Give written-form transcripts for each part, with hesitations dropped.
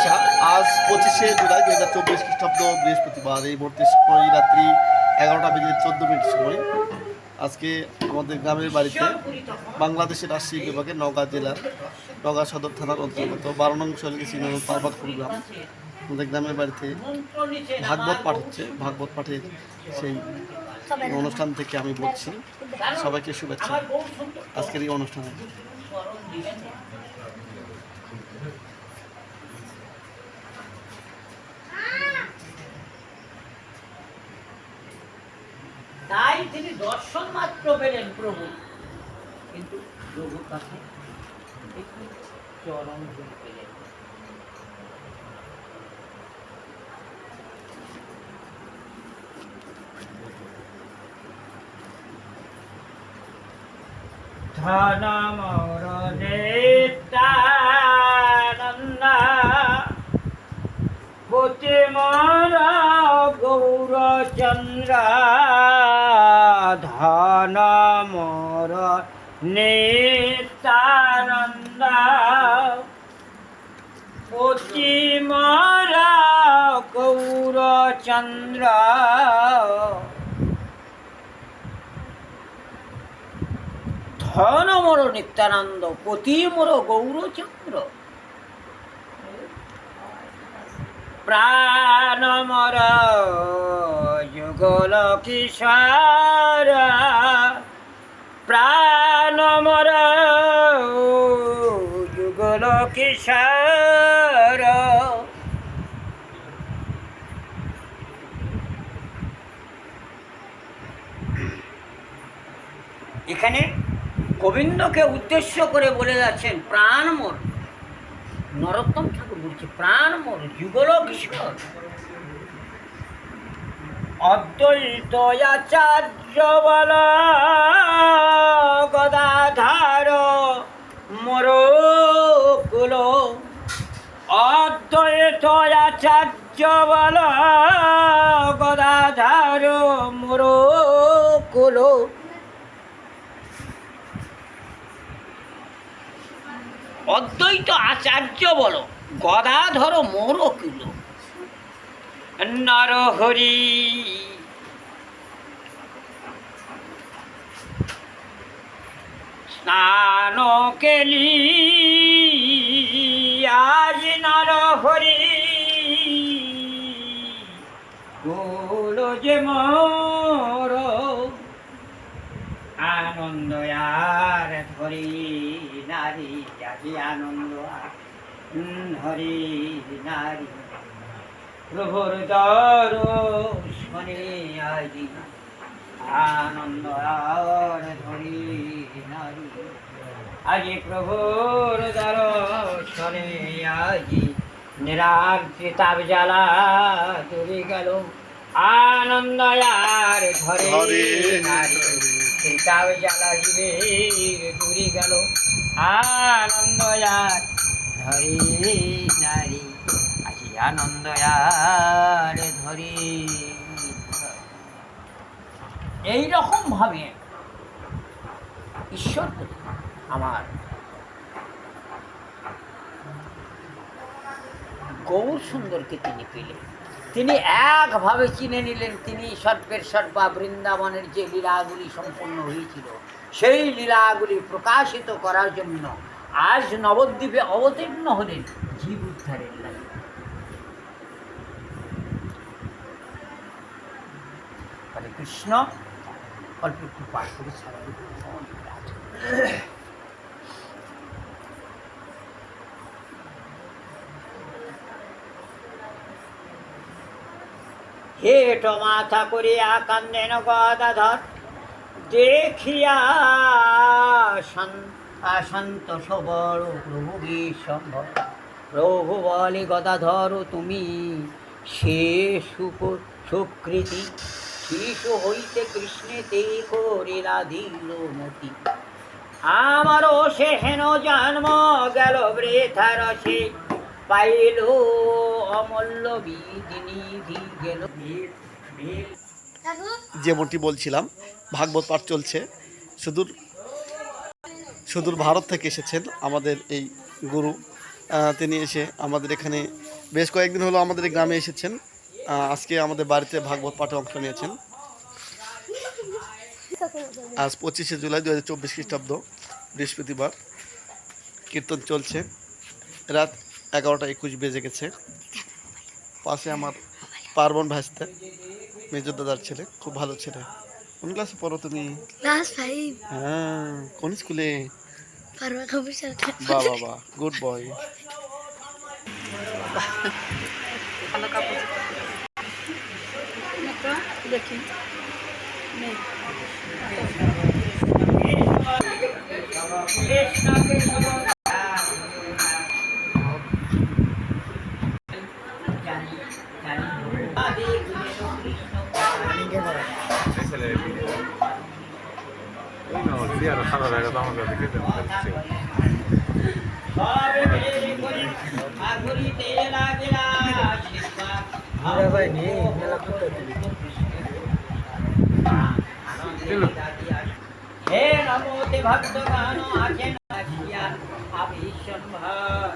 শুভেচ্ছা। আজ 25শে জুলাই 2024 খ্রিস্টাব্দ বৃহস্পতিবার। এই মুহূর্তে সময় রাত্রি 11টা বেজে 14 মিনিট সময়। আজকে আমাদের গ্রামের বাড়িতে বাংলাদেশের রাজশাহী বিভাগের নওগাঁ জেলার নওগাঁ সদর থানার অন্তর্গত 12 নং শৈলগী সিংহ পার্বতপুর গ্রাম। আমাদের গ্রামের বাড়িতে ভাগবত পাঠ হচ্ছে। ভাগবত পাঠের সেই অনুষ্ঠান থেকে আমি বলছি। সবাইকে শুভেচ্ছা আজকের এই অনুষ্ঠানে। তাই তিনি দর্শন মাত্র পেলেন প্রভু, কিন্তু প্রভুর কাছে একটু চরণ ধূল পেলেন। ধনমর নিত্যানন্দা পতি মর গৌরচন্দ্র, ধনমর নিত্যানন্দা পতি মর গৌরচন্দ্র, ধন মোর নিত্যানন্দ পতি মোর গৌরচন্দ্র, প্রাণ মোর যুগল কিশোর, প্রাণ মোর যুগল কিশোর। এখানে গোবিন্দকে উদ্দেশ্য করে বলে যাচ্ছেন প্রাণ মোর। নরোত্তম ঠাকুর বলছে প্রাণ মোর যুগল কিশোর। অদ্বৈত আচার্য বল গদাধার মোর কুল, অদ্বৈত আচার্য বল গদাধার মোর কুল। অদ্বৈত আচার্য বলো গদাধর মোর কুল, নরহরি স্নান কেলি আজ নরহরি কুল যে মোর, আনন্দ আর ধরি নারী জাতি আনন্দ হরি নারী প্রভুর দর্শনে আজি আনন্দ আর ধরি নারী, আজি প্রভুর দর্শনে আজি নিরাকৃতাব জ্বালা দূরে গেল, আনন্দ আর ধরে নারী সীতাব জ্বালা জীবের দূরে গেল, আনন্দ আর ধরে নারী আজি আনন্দ আর ধরে। এইরকম ভাবে ঈশ্বর আমার গৌর সুন্দরকে তিনি পেলেন। তিনি একভাবে চিনে নিলেন তিনি সর্বের সর্বা বৃন্দাবনের যে লীলাগুলি সম্পন্ন হয়েছিল সেই লীলাগুলি প্রকাশিত করার জন্য আজ নবদ্বীপে অবতীর্ণ হলেন জীব উদ্ধারের লাগে। হরে কৃষ্ণ। অল্প একটু পাঠ করে ছাড়া হেট মাথা করিয়া কান্দেন গদাধর, দেখিয়া শান্ত সবর প্রভু বিশ্বম্ভর। প্রভু বলে গদাধর তুমি সে সুকৃতি, শিশু হইতে কৃষ্ণেতে করিলা ধীরমতি। আমারও সে হেন জন্ম গেল বৃথার, সে পাইল অমূল্য বিধিনিধি গেল। যেমনটি বলছিলাম ভাগবত পাঠ চলছে। সুদূর ভারত থেকে এসেছেন আমাদের এই গুরু। তিনি এসে আমাদের এখানে বেশ কয়েকদিন হলো আমাদের এই গ্রামে এসেছেন। আজকে আমাদের বাড়িতে ভাগবত পাঠে অংশ নিয়েছেন। আজ 25শে জুলাই 2024 খ্রিস্টাব্দ, বৃহস্পতিবার। কীর্তন চলছে, রাত 11:21 বেজে গেছে। পাশে আমার পার্বণ ভাসতে, মেজর দাদার ছেলে, খুব ভালো ছেলে। কোন ক্লাসে পড়ো তুমি? ক্লাস 5 হ্যাঁ, কোন স্কুলে? পারবা কবি সরকার। বাহ বাহ বাহ, গুড বয়। ভালো কাপড় দেখি নেই হে নমোতে ভক্তগণ আছেন আসিয়া আবিশন ভর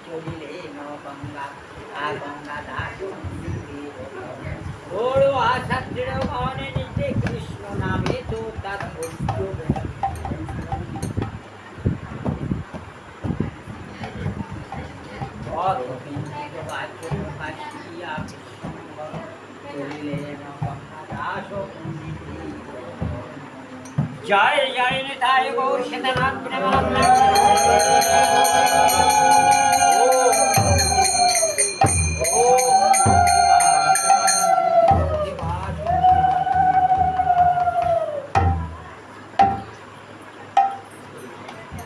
চলিলে ন গঙ্গা গঙ্গা দাস ওড়ো আশা দৃঢ় মনে নিতে কৃষ্ণ নামে তো তার জয় জয় নিতাই গৌর সীতানাথ প্রেমানন্দ।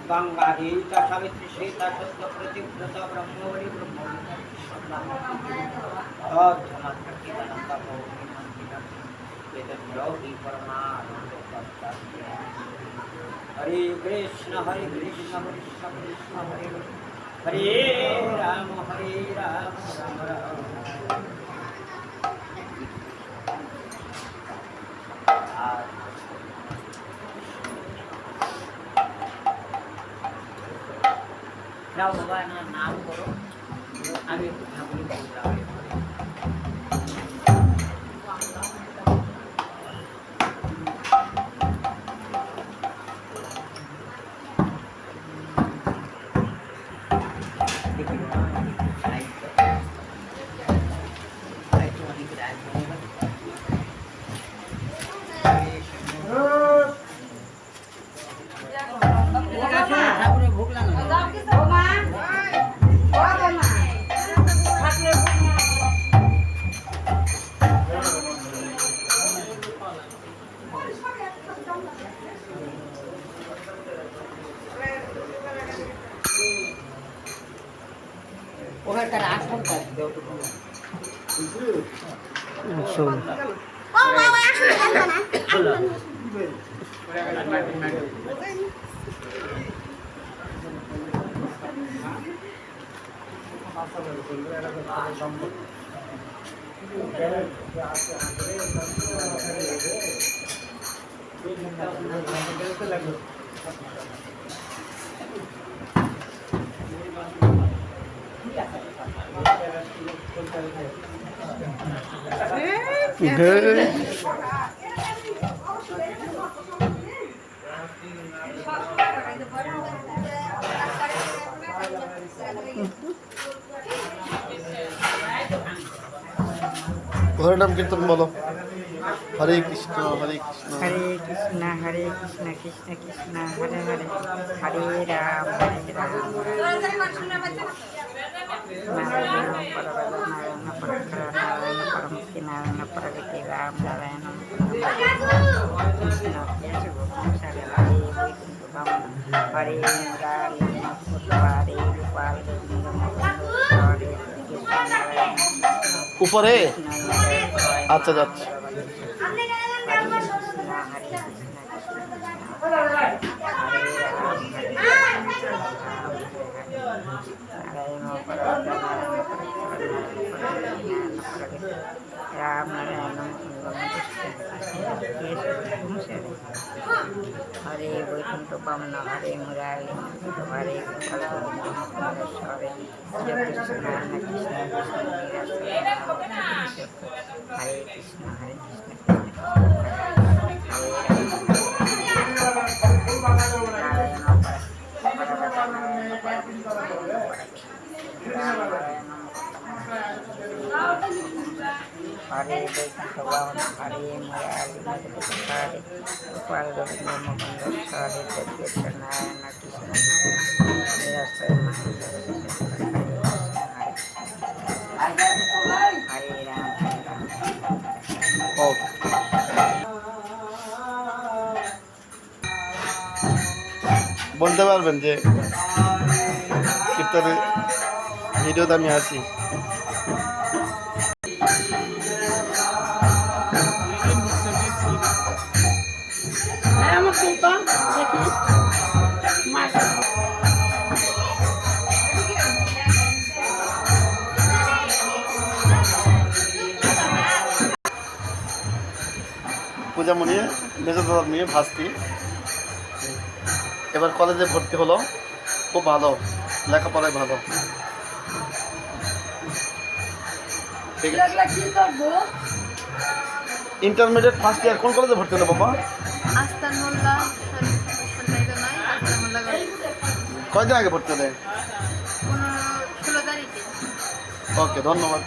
গঙ্গা গীতা সাবিত্রী সীতা সত্য প্রতিব্রত ব্রহ্মবলী হরে কৃষ্ণ কৃষ্ণ কৃষ্ণ হরে হরে রাম রাম রাম। যাও বাবা নাম করো, আমি ঠাকুর বললাম। ওখানে তার আসন থাকবে হরে নাম কীর্তন বলো। হরে কৃষ্ণ হরে কৃষ্ণ হরে কৃষ্ণ কৃষ্ণ কৃষ্ণ হরে হরে হরে রাম নারায়ণ পরবর নারায়ণ পরকর নারায়ণ পরমুক্তি নারায়ণ পরগতি রাম নারায়ণ কৃষ্ণ হরে মুরারি হরে গোপাল হরে উপরে আচ্ছা যাচ্ছে। রাম নারায়ণ হরে বৈষ্ণব বৈকুণ্ঠ বামন হরে মুরারি মন্দির হরে গোপাল গোবিন্দ মুকুন্দেশ্বরে জয় কৃষ্ণ নারায়ণ কৃষ্ণ কৃষ্ণ হরে কৃষ্ণ হরে কৃষ্ণ হরে বৈকুণ্ঠ বামন হরে মুরারি মন্দির হরে গোপাল গোবিন্দ মুকুন্দেশ্বরে জয় কৃষ্ণ নারায়ণ কৃষ্ণ হরে রাম হরে রাম। ওকে। বলতে পারবেন যে ইফতারের ভিডিওতে আমি আছি? আমার সুলতান দেখি মাথা পূজামণি মেজর দাদার মেয়ে ভাস্তি এবার কলেজে ভর্তি হলো, খুব ভালো, লেখাপড়ায় ভালো। ঠিক আছে, কি করবো? ইন্টারমিডিয়েট ফার্স্ট ইয়ার কোন কলেজে ভর্তি হলো বাবা? আস্তান মোল্লা সরকারি তো নয়, আস্তান মোল্লা কয়দিন আগে ভর্তি হলে? 16 তারিখে। ওকে, ধন্যবাদ।